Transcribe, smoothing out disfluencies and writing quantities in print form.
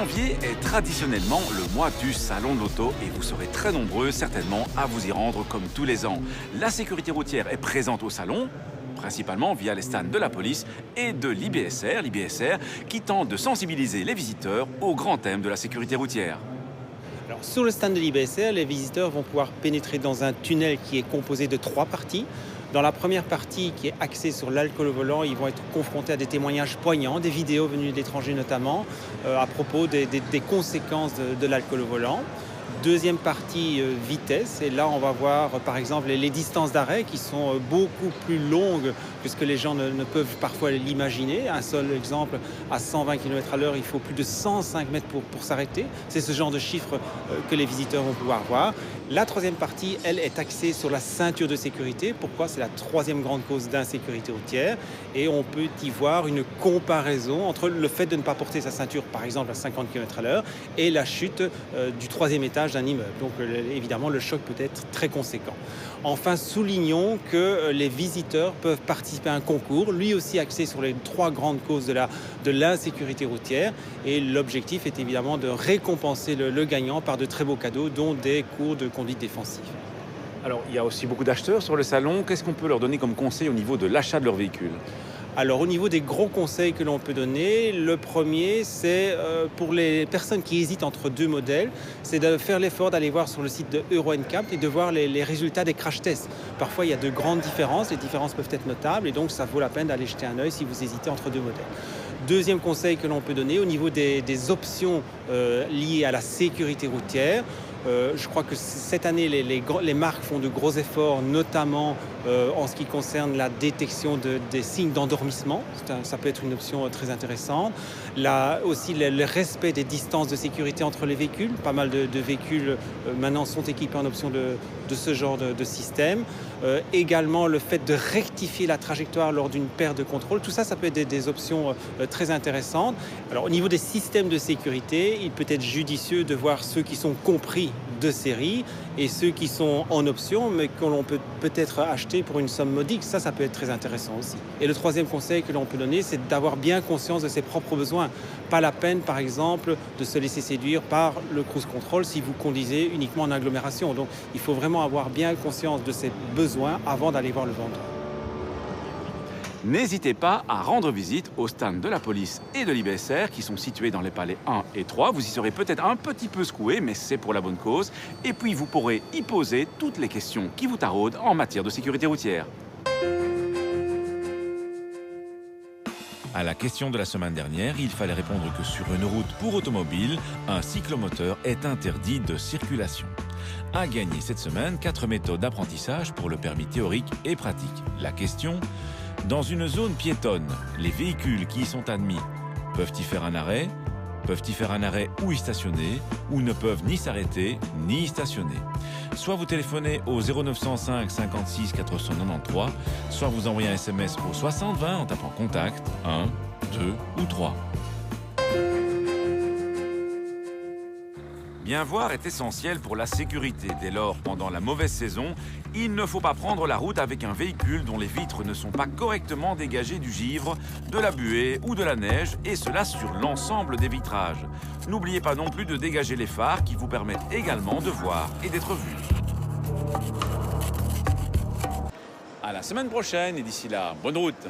Janvier est traditionnellement le mois du salon de l'auto et vous serez très nombreux certainement à vous y rendre comme tous les ans. La sécurité routière est présente au salon, principalement via les stands de la police et de l'IBSR, qui tente de sensibiliser les visiteurs au grand thème de la sécurité routière. Alors, sur le stand de l'IBSR, les visiteurs vont pouvoir pénétrer dans un tunnel qui est composé de 3 parties. Dans la première partie, qui est axée sur l'alcool au volant, ils vont être confrontés à des témoignages poignants, des vidéos venues de l'étranger notamment, à propos des conséquences de l'alcool au volant. Deuxième partie, vitesse. Et là, on va voir, par exemple, les distances d'arrêt qui sont beaucoup plus longues que ce que les gens ne peuvent parfois l'imaginer. Un seul exemple, à 120 km/h, il faut plus de 105 mètres pour s'arrêter. C'est ce genre de chiffres que les visiteurs vont pouvoir voir. La troisième partie, elle, est axée sur la ceinture de sécurité. Pourquoi ? C'est la troisième grande cause d'insécurité routière. Et on peut y voir une comparaison entre le fait de ne pas porter sa ceinture, par exemple, à 50 km/h, et la chute du troisième étage d'un immeuble. Donc évidemment, le choc peut être très conséquent. Enfin, soulignons que les visiteurs peuvent participer à un concours, lui aussi axé sur les 3 grandes causes de l'insécurité routière. Et l'objectif est évidemment de récompenser le gagnant par de très beaux cadeaux, dont des cours de conduite défensive. Alors, il y a aussi beaucoup d'acheteurs sur le salon. Qu'est-ce qu'on peut leur donner comme conseil au niveau de l'achat de leur véhicule ? Alors, au niveau des gros conseils que l'on peut donner, le premier, c'est pour les personnes qui hésitent entre 2 modèles, c'est de faire l'effort d'aller voir sur le site de Euro NCAP et de voir les résultats des crash tests. Parfois, il y a de grandes différences, les différences peuvent être notables et donc ça vaut la peine d'aller jeter un œil si vous hésitez entre 2 modèles. Deuxième conseil que l'on peut donner, au niveau des options liées à la sécurité routière, je crois que cette année, les marques font de gros efforts, notamment en ce qui concerne la détection des signes d'endormissement. Ça peut être une option très intéressante. Là aussi, le respect des distances de sécurité entre les véhicules. Pas mal de véhicules maintenant sont équipés en option de ce genre de système. Également, le fait de rectifier la trajectoire lors d'une perte de contrôle. Tout ça, ça peut être des options très intéressantes. Alors, au niveau des systèmes de sécurité, il peut être judicieux de voir ceux qui sont compris de série et ceux qui sont en option mais que l'on peut peut-être acheter pour une somme modique. Ça peut être très intéressant aussi. Et le troisième conseil que l'on peut donner, c'est d'avoir bien conscience de ses propres besoins. Pas la peine, par exemple, de se laisser séduire par le cruise control si vous conduisez uniquement en agglomération. Donc, il faut vraiment avoir bien conscience de ses besoins avant d'aller voir le vendeur. N'hésitez pas à rendre visite aux stands de la police et de l'IBSR qui sont situés dans les palais 1 et 3. Vous y serez peut-être un petit peu secoué, mais c'est pour la bonne cause. Et puis vous pourrez y poser toutes les questions qui vous taraudent en matière de sécurité routière. À la question de la semaine dernière, il fallait répondre que sur une route pour automobile, un cyclomoteur est interdit de circulation. À gagner cette semaine, 4 méthodes d'apprentissage pour le permis théorique et pratique. La question: dans une zone piétonne, les véhicules qui y sont admis peuvent-ils faire un arrêt? Peuvent-ils faire un arrêt ou y stationner? Ou ne peuvent ni s'arrêter ni y stationner? Soit vous téléphonez au 0905 56 493, soit vous envoyez un SMS au 6020 en tapant contact 1, 2 ou 3. Bien voir est essentiel pour la sécurité. Dès lors, pendant la mauvaise saison, il ne faut pas prendre la route avec un véhicule dont les vitres ne sont pas correctement dégagées du givre, de la buée ou de la neige, et cela sur l'ensemble des vitrages. N'oubliez pas non plus de dégager les phares qui vous permettent également de voir et d'être vus. À la semaine prochaine et d'ici là, bonne route!